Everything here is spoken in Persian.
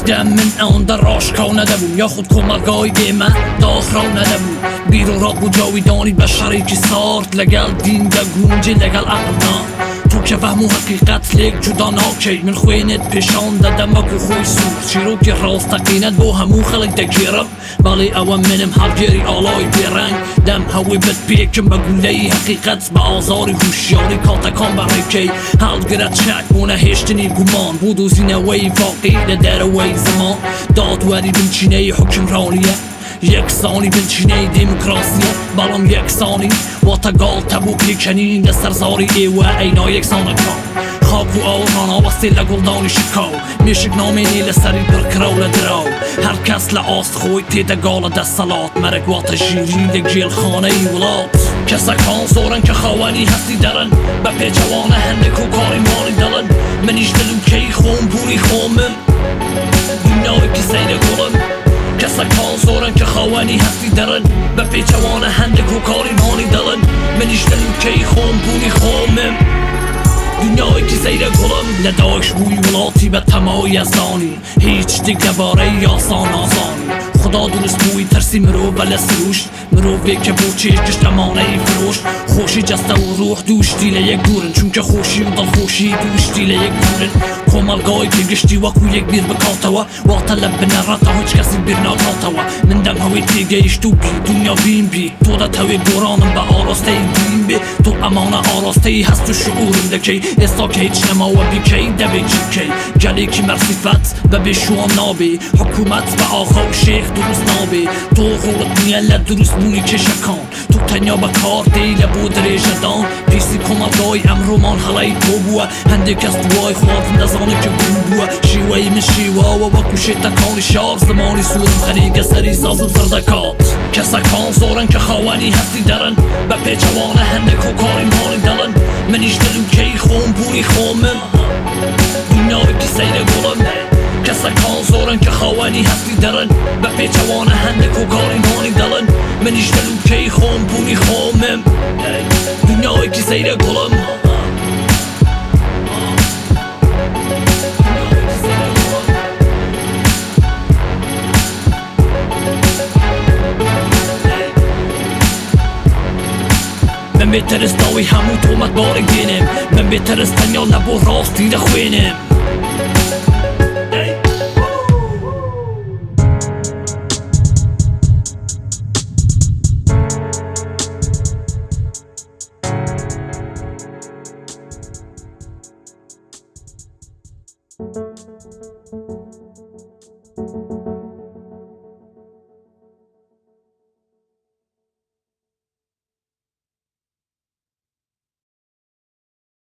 دم من آن در راشکاو ندبون یا خود کمرگای دیمه داخراو ندبون بیرو را بو جاویدانی بشری که سارد لگل دین ده گونجی لگل عقلنا تو که فهمو حقیقت لیک جدا ناکی من خوینت پیشان دادم اکو خوی سور چیرو که راستقینت با همو خلق دگیرم بلی اوام منم هرگیری آلای بیرنگ دم هوی بد بیکم بگوله حقیقت با آزاری هوشیاری کاتکان برکی حال گرد چک مونه هشتنی گمان بودو زینه وی واقعی در وی زمان دادوری بنچینه حکمرانیه یکسانی بنچینه دموکراسیه بلام یکسانی و تا گال تبوکی کنین سرزاری ایوه اینا یکسانه کن خاک و آورانا وستی لگلدانی شکاو میشک نامینی لسری برکراو لدراو هر کس لآست خوی تیده گال دست سلات مرک وات جیری لگیل خانه ای ولات کسک هان زورن که خوانی هستی درن با پیچوانه هندک و کاری مانی دلن منیش دلو کی خون بوری خومم دنیای که سیده گلم کسک هان زورن که خوانی هستی درن با پیچوانه هندک و کاری مانی دلن منیش دلو کی خون بوری خومم دنیای که زیر گلم لداش بوی ولاتی به تمای ازدانی هیچ دیگه باره آسان آسانی خدا دونست بوی ترسی مرو بله سروش مرو بی که بو چیش گشت امانه ای فروش خوشی جسته و روح دوش دیل یک گورن چون که خوشی و دل خوشی دوش دیل یک گورن کمالگای که گشتی وکو یک بیر بکاتوا واتا لب نرتا هیچ کسی بیر ناکاتوا من دم هوی تیگه ایش تو بی دنیا بیم بی تو دا توی گورانم با آراسته ای بیم بی تو امانه آراسته ای هست و شعورم دکی استا که هیچ نما و بی کی دبی چی کی گلی که مرسیفت و به شوام نابی حکومت و آخا و شیخ درست نابی تو غورت نیل درست بونی که شکان تو تنیا با کار دیل بود ریشدان پیسی کمالگای امرومان خلای تو بوه هنده کس دوای خواه نزانه که بوه شیوهی من شیوه و وکو شیطکانی شار زمانی سورم خریگه سری سازم سردکات کسکان زورن که خوانی هستی درن با پیچوانه هنده که کاری مانی دلن منیش دلو کی خون بونی خومم دنیای که سیده گلم کسکان زورن که خوانی هستی درن با پیچوانه هنده که کاری مانی دلن منیش دلو کی خون بونی خومم دنیای که سیده گلم من بترستاوی همون تومت بارگینم من بترستن یا لبو راستی ده خوینم